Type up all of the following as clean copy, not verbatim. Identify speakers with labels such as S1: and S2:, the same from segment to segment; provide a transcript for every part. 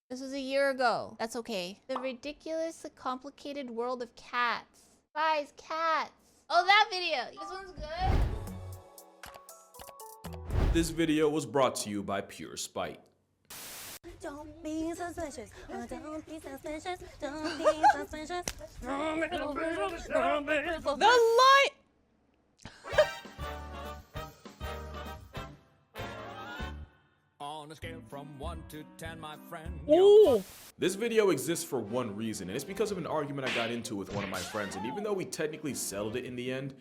S1: This was a year ago. That's okay. The ridiculously complicated world of cats. Guys, cats. Oh, that video. This one's good.
S2: This video was brought to you by Pure Spite.
S3: Don't be suspicious. Don't be suspicious. Don't be suspicious.
S1: The light.
S4: On a scale from 1 to 10, my friend.
S1: Ooh.
S2: This video exists for one reason, and it's because of an argument I got into with one of my friends, and even though we technically settled it in the end,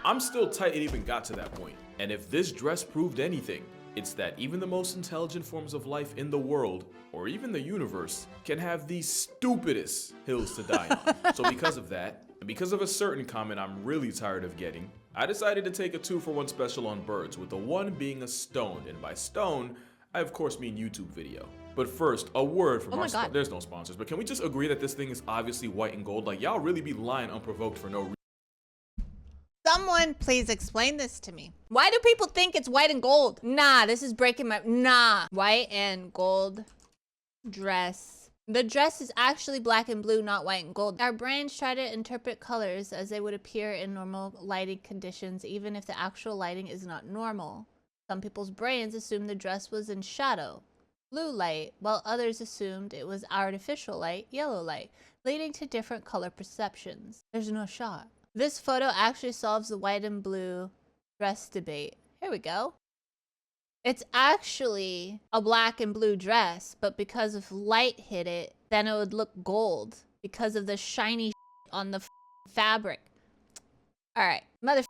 S2: I'm still tight it even got to that point. And if this dress proved anything, it's that even the most intelligent forms of life in the world, or even the universe, can have the stupidest hills to die on. So because of that, and because of a certain comment I'm really tired of getting, I decided to take a 2-for-1 special on birds, with the one being a stone, and by stone, I of course mean YouTube video. But first, a word from our there's no sponsors, but can we just agree that this thing is obviously white and gold? Like, y'all really be lying unprovoked for no reason.
S1: Someone please explain this to me. Why do people think it's white and gold? Nah, this is breaking my... Nah. White and gold dress. The dress is actually black and blue, not white and gold. Our brains try to interpret colors as they would appear in normal lighting conditions, even if the actual lighting is not normal. Some people's brains assumed the dress was in shadow, blue light, while others assumed it was artificial light, yellow light, leading to different color perceptions. There's no shot. This photo actually solves the white and blue dress debate. Here we go. It's actually a black and blue dress, but because if light hit it, then it would look gold because of the shiny on the fabric. All right, motherfucker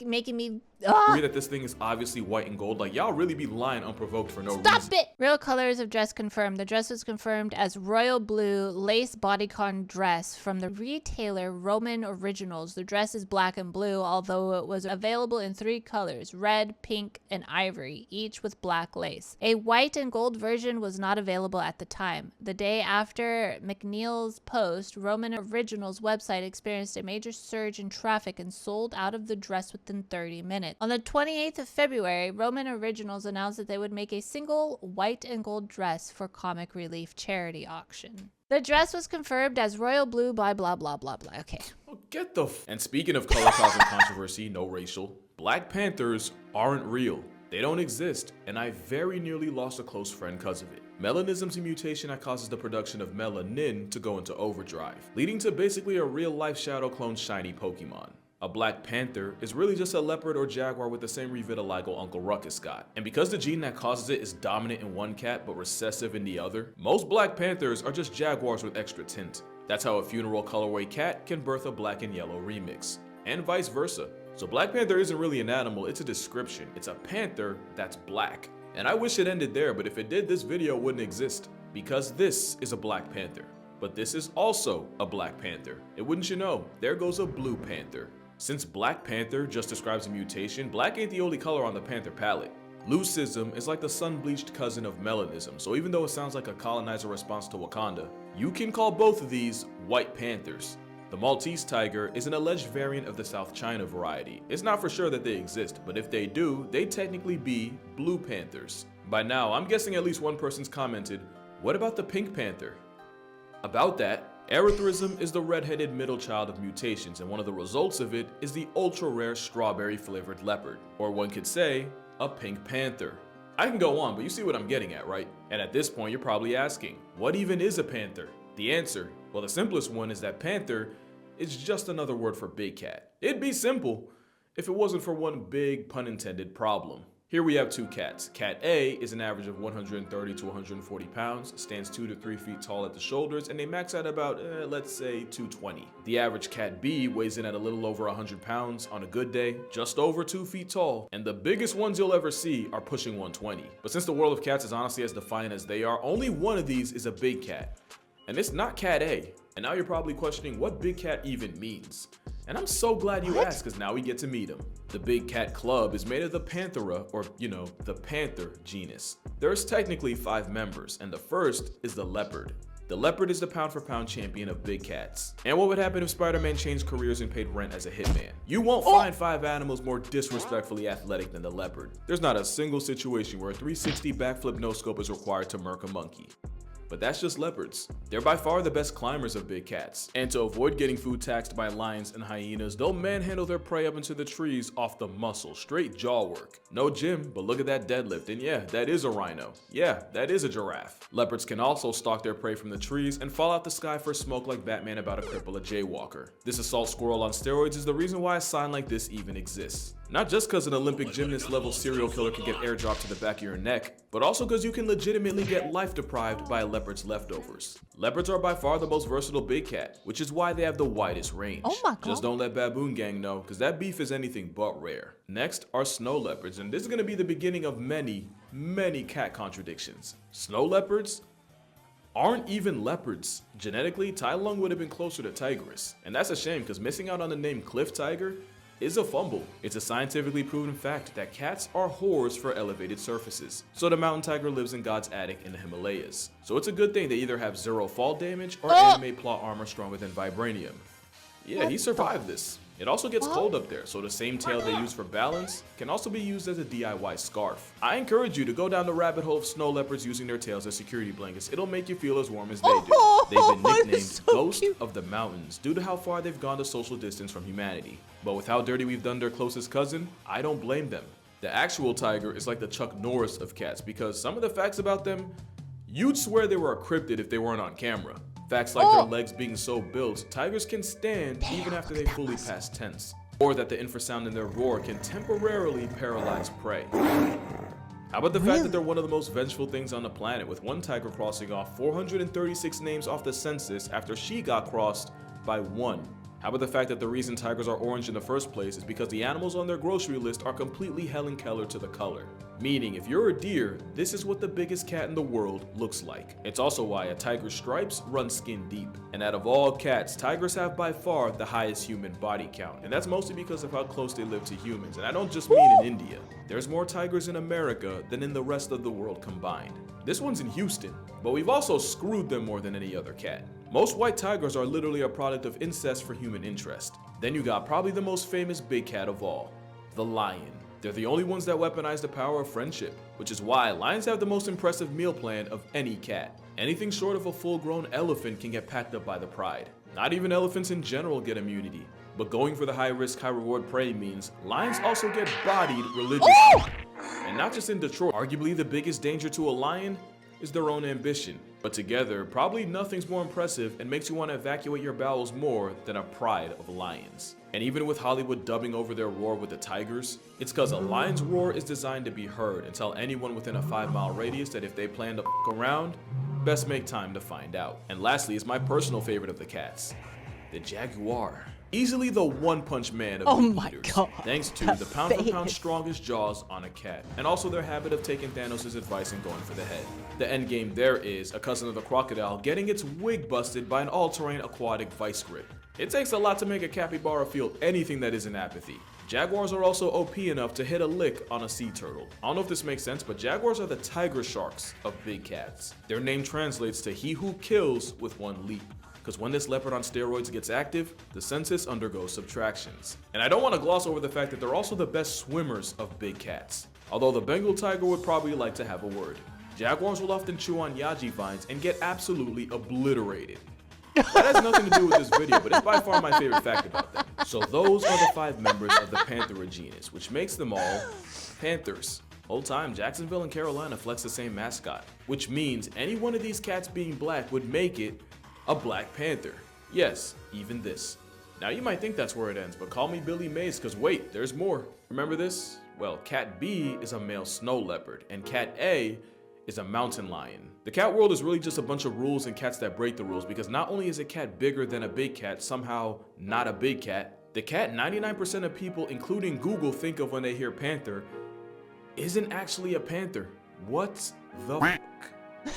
S1: making me...
S2: Agree that this thing is obviously white and gold. Like, y'all really be lying unprovoked for no reason.
S1: Stop it! Real colors of dress confirmed. The dress was confirmed as royal blue lace bodycon dress from the retailer Roman Originals. The dress is black and blue, although it was available in 3 colors, red, pink, and ivory, each with black lace. A white and gold version was not available at the time. The day after McNeil's post, Roman Originals website experienced a major surge in traffic and sold out of the dress within 30 minutes. On the 28th of February, Roman Originals announced that they would make a single white and gold dress for Comic Relief charity auction. The dress was confirmed as royal blue by blah blah blah blah. Okay.
S2: Oh, get the And speaking of color causing controversy, no racial, Black Panthers aren't real. They don't exist, and I very nearly lost a close friend because of it. Melanism's a mutation that causes the production of melanin to go into overdrive, leading to basically a real-life shadow clone shiny Pokemon. A Black Panther is really just a leopard or jaguar with the same revitiligo Uncle Ruckus got. And because the gene that causes it is dominant in one cat but recessive in the other, most Black Panthers are just jaguars with extra tint. That's how a funeral colorway cat can birth a black and yellow remix, and vice versa. So Black Panther isn't really an animal, it's a description. It's a panther that's black. And I wish it ended there, but if it did, this video wouldn't exist, because this is a Black Panther. But this is also a Black Panther. And wouldn't you know, there goes a Blue Panther. Since Black Panther just describes a mutation, black ain't the only color on the panther palette. Leucism is like the sun-bleached cousin of melanism, so even though it sounds like a colonizer response to Wakanda, you can call both of these white panthers. The Maltese tiger is an alleged variant of the South China variety. It's not for sure that they exist, but if they do, they technically be blue panthers. By now, I'm guessing at least one person's commented, what about the pink panther? About that, erythrism is the red-headed middle child of mutations, and one of the results of it is the ultra-rare strawberry-flavored leopard, or one could say, a pink panther. I can go on, but you see what I'm getting at, right? And at this point, you're probably asking, what even is a panther? The answer, well, the simplest one is that panther is just another word for big cat. It'd be simple if it wasn't for one big, pun intended, problem. Here we have 2 cats. Cat A is an average of 130 to 140 pounds, stands 2 to 3 feet tall at the shoulders, and they max out about, let's say, 220. The average Cat B weighs in at a little over 100 pounds on a good day, just over 2 feet tall, and the biggest ones you'll ever see are pushing 120. But since the world of cats is honestly as defined as they are, only one of these is a big cat. And it's not Cat A. And now you're probably questioning what big cat even means. And I'm so glad you asked, because now we get to meet him. The Big Cat Club is made of the Panthera, or, the panther genus. There's technically 5 members, and the first is the leopard. The leopard is the pound-for-pound champion of big cats. And what would happen if Spider-Man changed careers and paid rent as a hitman? You won't find 5 animals more disrespectfully athletic than the leopard. There's not a single situation where a 360 backflip no-scope is required to murk a monkey. but that's just leopards. They're by far the best climbers of big cats. And to avoid getting food taxed by lions and hyenas, they'll manhandle their prey up into the trees off the muscle, straight jaw work. No gym, but look at that deadlift, and yeah, that is a rhino. Yeah, that is a giraffe. Leopards can also stalk their prey from the trees and fall out the sky for smoke like Batman about to cripple a jaywalker. This assault squirrel on steroids is the reason why a sign like this even exists. Not just because an Olympic gymnast level serial killer can get airdropped to the back of your neck, but also because you can legitimately get life deprived by a leopard's leftovers. Leopards are by far the most versatile big cat, which is why they have the widest range.
S1: Oh my God.
S2: Just don't let Baboon Gang know, because that beef is anything but rare. Next are snow leopards, and this is going to be the beginning of many cat contradictions. Snow leopards aren't even leopards. Genetically, Tai Lung would have been closer to tigress, and that's a shame because missing out on the name cliff tiger is a fumble. It's a scientifically proven fact that cats are whores for elevated surfaces. So the mountain tiger lives in God's attic in the Himalayas. So it's a good thing they either have 0 fall damage or anime plot armor stronger than vibranium. Yeah, he survived this. It also gets cold up there, so the same tail they use for balance can also be used as a DIY scarf. I encourage you to go down the rabbit hole of snow leopards using their tails as security blankets. It'll make you feel as warm as they do. They've been nicknamed Ghost of the Mountains due to how far they've gone to social distance from humanity. But with how dirty we've done their closest cousin, I don't blame them. The actual tiger is like the Chuck Norris of cats because some of the facts about them, you'd swear they were a cryptid if they weren't on camera. Facts like their legs being so built, tigers can stand even after they fully pass tense. Or that the infrasound in their roar can temporarily paralyze prey. How about the fact that they're one of the most vengeful things on the planet, with one tiger crossing off 436 names off the census after she got crossed by one. How about the fact that the reason tigers are orange in the first place is because the animals on their grocery list are completely Helen Keller to the color. Meaning, if you're a deer, this is what the biggest cat in the world looks like. It's also why a tiger's stripes run skin deep. And out of all cats, tigers have by far the highest human body count. And that's mostly because of how close they live to humans. And I don't just mean in India. There's more tigers in America than in the rest of the world combined. This one's in Houston, but we've also screwed them more than any other cat. Most white tigers are literally a product of incest for human interest. Then you got probably the most famous big cat of all, the lion. They're the only ones that weaponize the power of friendship, which is why lions have the most impressive meal plan of any cat. Anything short of a full-grown elephant can get packed up by the pride. Not even elephants in general get immunity, but going for the high-risk, high-reward prey means lions also get bodied religiously. And not just in Detroit. Arguably the biggest danger to a lion is their own ambition. But together, probably nothing's more impressive and makes you want to evacuate your bowels more than a pride of lions. And even with Hollywood dubbing over their roar with the tigers, it's because a lion's roar is designed to be heard and tell anyone within a 5-mile radius that if they plan to f around, best make time to find out. And lastly is my personal favorite of the cats, the jaguar. Easily the one-punch man of meat eaters, thanks to the pound-for-pound strongest jaws on a cat, and also their habit of taking Thanos' advice and going for the head. The endgame there is a cousin of the crocodile getting its wig busted by an all-terrain aquatic vice grip. It takes a lot to make a capybara feel anything that isn't apathy. Jaguars are also OP enough to hit a lick on a sea turtle. I don't know if this makes sense, but jaguars are the tiger sharks of big cats. Their name translates to he who kills with one leap. Because when this leopard on steroids gets active, the census undergoes subtractions. And I don't want to gloss over the fact that they're also the best swimmers of big cats. Although the Bengal tiger would probably like to have a word. Jaguars will often chew on yaji vines and get absolutely obliterated. That has nothing to do with this video, but it's by far my favorite fact about them. So those are the 5 members of the Panthera genus, which makes them all panthers. Whole time, Jacksonville and Carolina flex the same mascot, which means any one of these cats being black would make it a Black Panther. Yes, even this. Now you might think that's where it ends, but call me Billy Mays, cause wait, there's more. Remember this? Well, Cat B is a male snow leopard, and Cat A is a mountain lion. The cat world is really just a bunch of rules and cats that break the rules, because not only is a cat bigger than a big cat, somehow not a big cat, the cat 99% of people, including Google, think of when they hear panther, isn't actually a panther. What the fuck?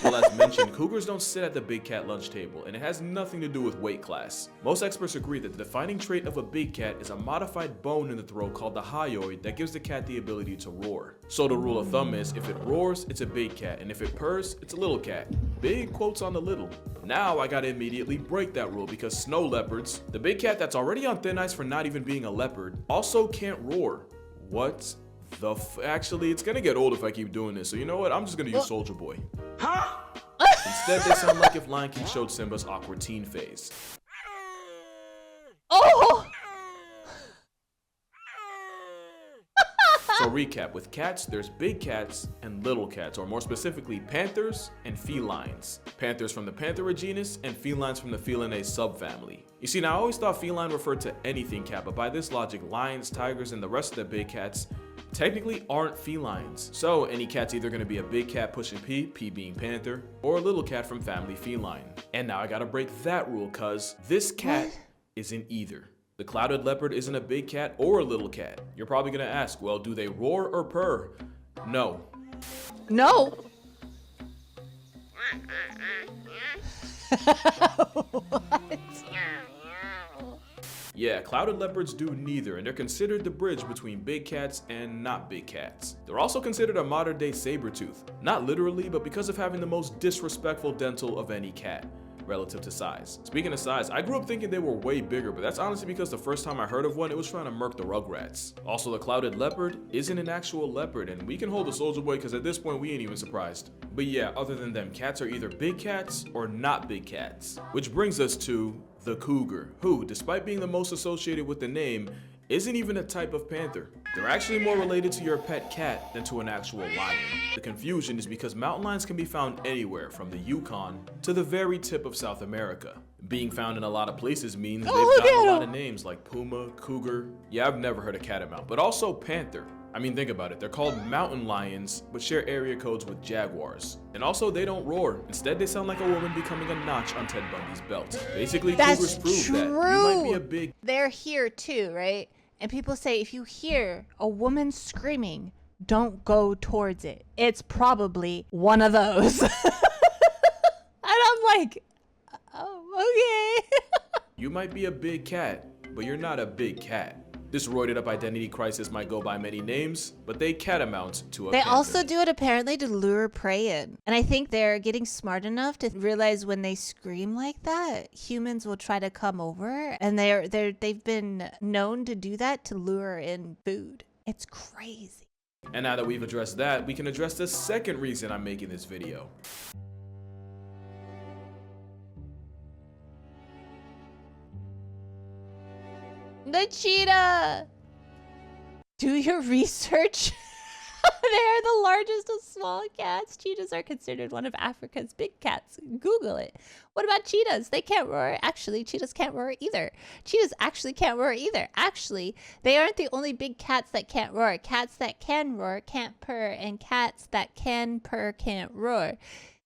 S2: Well, as mentioned, cougars don't sit at the big cat lunch table, and it has nothing to do with weight class. Most experts agree that the defining trait of a big cat is a modified bone in the throat called the hyoid that gives the cat the ability to roar. So the rule of thumb is, if it roars, it's a big cat, and if it purrs, it's a little cat. Big quotes on the little. Now I gotta immediately break that rule because snow leopards, the big cat that's already on thin ice for not even being a leopard, also can't roar. What the actually, it's gonna get old if I keep doing this, so you know what? I'm just gonna use Soldier Boy. Huh? Instead, they sound like if Lion King showed Simba's awkward teen phase.
S1: Oh!
S2: So recap, with cats, there's big cats and little cats, or more specifically, panthers and felines. Panthers from the Panthera genus and felines from the Felinae subfamily. You see, now I always thought feline referred to anything cat, but by this logic, lions, tigers, and the rest of the big cats technically aren't felines. So any cat's either gonna be a big cat pushing P, P being panther, or a little cat from family feline. And now I gotta break that rule, cuz this cat isn't either. The clouded leopard isn't a big cat or a little cat. You're probably gonna ask, well, do they roar or purr? No.
S1: No.
S2: Yeah, clouded leopards do neither, and they're considered the bridge between big cats and not big cats. They're also considered a modern day saber-tooth. Not literally, but because of having the most disrespectful dental of any cat, relative to size. Speaking of size, I grew up thinking they were way bigger, but that's honestly because the first time I heard of one, it was trying to murk the Rugrats. Also, the clouded leopard isn't an actual leopard, and we can hold a soldier boy because at this point we ain't even surprised. But yeah, other than them, cats are either big cats or not big cats. Which brings us to the cougar, who, despite being the most associated with the name, isn't even a type of panther. They're actually more related to your pet cat than to an actual lion. The confusion is because mountain lions can be found anywhere from the Yukon to the very tip of South America. Being found in a lot of places means they've gotten a lot of names like puma, cougar. Yeah, I've never heard of catamount, but also panther. I mean, think about it. They're called mountain lions, but share area codes with jaguars. And also, they don't roar. Instead, they sound like a woman becoming a notch on Ted Bundy's belt. Basically, cougars prove that you might be a big...
S1: They're here too, right? And people say if you hear a woman screaming, don't go towards it. It's probably one of those. And I'm like, oh, okay.
S2: You might be a big cat, but you're not a big cat. This roided up identity crisis might go by many names, but they catamount to a
S1: They
S2: panther.
S1: also do it apparently to lure prey in. And I think they're getting smart enough to realize when they scream like that, humans will try to come over, and they've been known to do that to lure in food. It's crazy.
S2: And now that we've addressed that, we can address the second reason I'm making this video.
S1: The cheetah! Do your research. They're the largest of small cats. Cheetahs are considered one of Africa's big cats. Google it. What about cheetahs? They can't roar. Actually, cheetahs can't roar either. Cheetahs actually can't roar either. Actually, they aren't the only big cats that can't roar. Cats that can roar can't purr, and cats that can purr can't roar.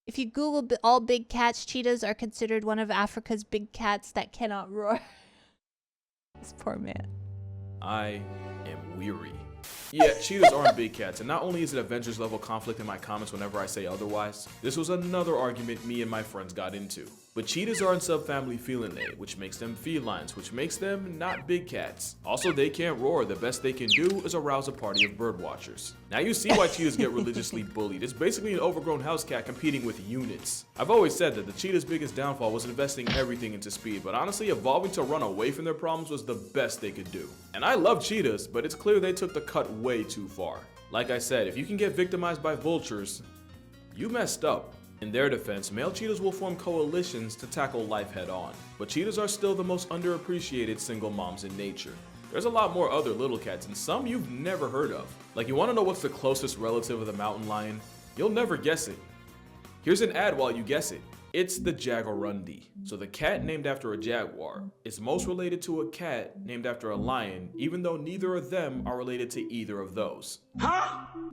S1: If you Google all big cats, cheetahs are considered one of Africa's big cats that cannot roar. This poor man.
S2: I am weary. Yeah, cheetahs aren't big cats, and not only is it Avengers level conflict in my comments whenever I say otherwise, this was another argument me and my friends got into. But cheetahs are in subfamily Felinae, which makes them felines, which makes them not big cats. Also, they can't roar. The best they can do is arouse a party of birdwatchers. Now you see why cheetahs get religiously bullied. It's basically an overgrown house cat competing with units. I've always said that the cheetah's biggest downfall was investing everything into speed, but honestly, evolving to run away from their problems was the best they could do. And I love cheetahs, but it's clear they took the cut way too far. Like I said, if you can get victimized by vultures, you messed up. In their defense, male cheetahs will form coalitions to tackle life head on, but cheetahs are still the most underappreciated single moms in nature. There's a lot more other little cats, and some you've never heard of. Like, you want to know what's the closest relative of the mountain lion? You'll never guess it. Here's an ad while you guess it. It's the jaguarundi. So the cat named after a jaguar is most related to a cat named after a lion, even though neither of them are related to either of those.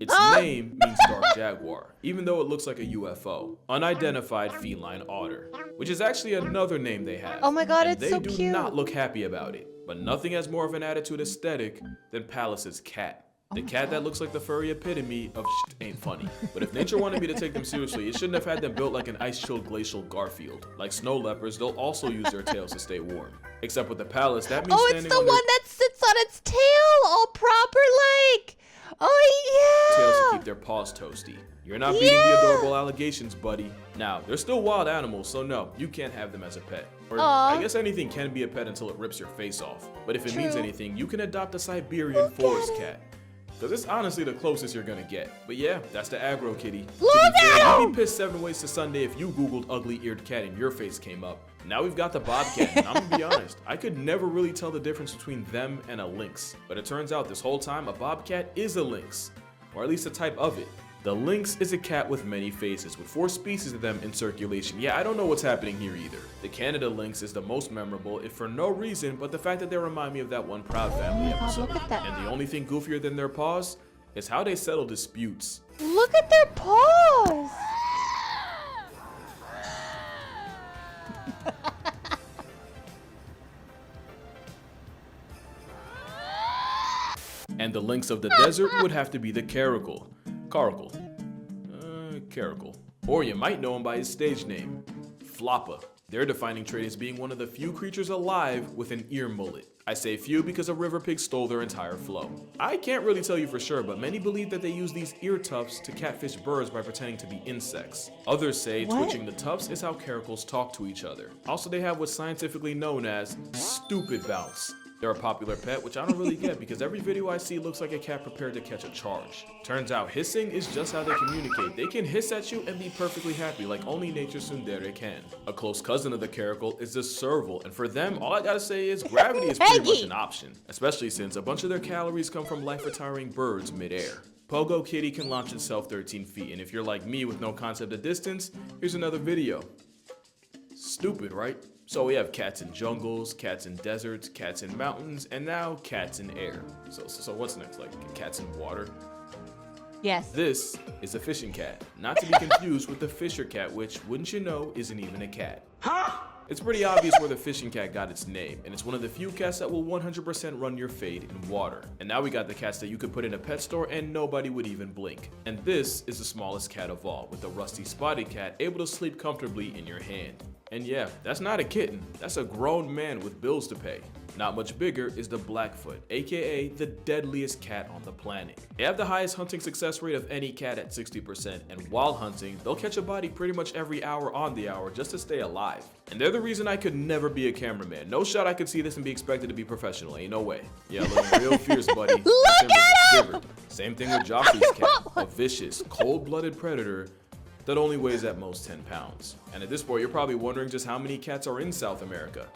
S2: Its name means dark jaguar, even though it looks like a UFO. Unidentified feline otter, which is actually another name they have.
S1: Oh my god,
S2: and
S1: it's so
S2: they do
S1: cute.
S2: not look happy about it. But nothing has more of an attitude aesthetic than Palace's cat. The cat that looks like the furry epitome of shit ain't funny. But if nature wanted me to take them seriously, it shouldn't have had them built like an ice-chilled glacial Garfield. Like snow leopards, they'll also use their tails to stay warm. Except with the Palace, that means
S1: Oh, it's the one that sits on its tail, all proper like. Oh
S2: tails to
S1: yeah.
S2: keep their paws toasty. You're not beating the adorable allegations, buddy. Now, they're still wild animals, so no, you can't have them as a pet. Or
S1: Aw.
S2: I guess anything can be a pet until it rips your face off. But if it means
S1: True.
S2: anything, you can adopt a Siberian forest cat. Because it's honestly the closest you're gonna get. But yeah, that's the aggro kitty.
S1: Look
S2: To be fair,
S1: at
S2: you'd
S1: him!
S2: be pissed 7 ways to Sunday if you googled ugly-eared cat and your face came up. Now we've got the bobcat, and I'm gonna be honest, I could never really tell the difference between them and a lynx. But it turns out this whole time a bobcat is a lynx, or at least a type of it. The lynx is a cat with many faces, with 4 species of them in circulation. Yeah, I don't know what's happening here either. The Canada lynx is the most memorable, if for no reason but the fact that they remind me of that one Proud Family episode.
S1: look at that.
S2: And the only thing goofier than their paws is how they settle disputes.
S1: Look at their paws!
S2: And the lynx of the desert would have to be the caracal. Caracal. Or you might know him by his stage name, Floppa. Their defining trait is being one of the few creatures alive with an ear mullet. I say few because a river pig stole their entire flow. I can't really tell you for sure, but many believe that they use these ear tufts to catfish birds by pretending to be insects. Others say twitching the tufts is how caracals talk to each other. Also, they have what's scientifically known as stupid bounce. They're a popular pet, which I don't really get because every video I see looks like a cat prepared to catch a charge. Turns out hissing is just how they communicate. They can hiss at you and be perfectly happy like only nature's tsundere can. A close cousin of the caracal is the serval, and for them, all I gotta say is gravity is pretty much an option, especially since a bunch of their calories come from life-retiring birds mid-air. Pogo Kitty can launch itself 13 feet, and if you're like me with no concept of distance, here's another video. Stupid, right? So we have cats in jungles, cats in deserts, cats in mountains, and now cats in air. So what's next? Like cats in water?
S1: Yes.
S2: This is a fishing cat, not to be confused with the fisher cat, which, wouldn't you know, isn't even a cat. Huh? It's pretty obvious where the fishing cat got its name, and it's one of the few cats that will 100% run your fade in water. And now we got the cats that you could put in a pet store and nobody would even blink. And this is the smallest cat of all, with the rusty spotted cat able to sleep comfortably in your hand. And yeah, that's not a kitten, that's a grown man with bills to pay. Not much bigger is the Blackfoot, aka the deadliest cat on the planet. They have the highest hunting success rate of any cat at 60%, and while hunting, they'll catch a body pretty much every hour on the hour just to stay alive. And they're the reason I could never be a cameraman. No shot I could see this and be expected to be professional, ain't no way. Yeah, looking real fierce, buddy.
S1: Look at him!
S2: Same thing with Joffrey's cat, a vicious, cold-blooded predator that only weighs at most 10 pounds. And at this point, you're probably wondering just how many cats are in South America.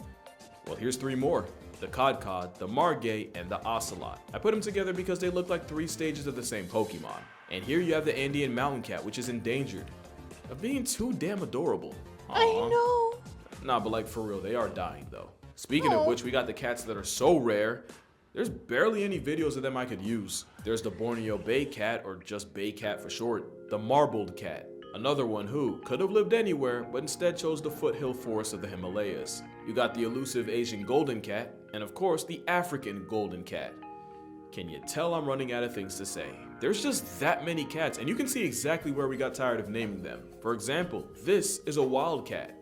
S2: Well, here's 3 more. The cod, the margay, and the ocelot. I put them together because they look like 3 stages of the same Pokemon. And here you have the Andean mountain cat, which is endangered of being too damn adorable.
S1: I know.
S2: Nah, but like for real, they are dying though. Speaking of which, we got the cats that are so rare, there's barely any videos of them I could use. There's the Borneo Bay cat, or just Bay cat for short, the marbled cat. Another one who could have lived anywhere, but instead chose the foothill forests of the Himalayas. You got the elusive Asian golden cat, and of course the African golden cat. Can you tell I'm running out of things to say? There's just that many cats, and you can see exactly where we got tired of naming them. For example, this is a wildcat.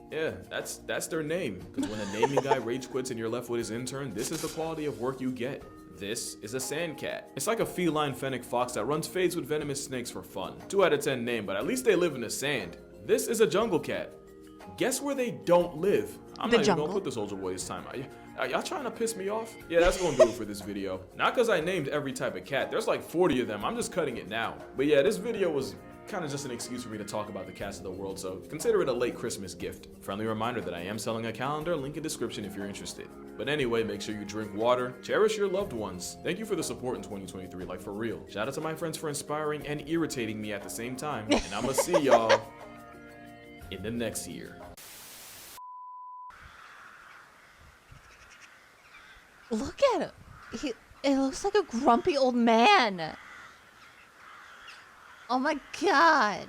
S2: Yeah, that's their name, because when a naming guy rage quits and you're left with his intern, this is the quality of work you get. This is a sand cat. It's like a feline fennec fox that runs fades with venomous snakes for fun. 2 out of 10 name, but at least they live in the sand. This is a jungle cat. Guess where they don't live? I'm not even gonna put the soldier boy this time. Are y'all trying to piss me off? Yeah, that's gonna do it for this video. Not because I named every type of cat. There's like 40 of them. I'm just cutting it now. But yeah, this video was kind of just an excuse for me to talk about the cats of the world, so consider it a late Christmas gift. Friendly reminder that I am selling a calendar, link in description if you're interested. But anyway, make sure you drink water, cherish your loved ones. Thank you for the support in 2023, like for real. Shout out to my friends for inspiring and irritating me at the same time, and I'ma see y'all in the next year.
S1: Look at him. It looks like a grumpy old man. Oh my god.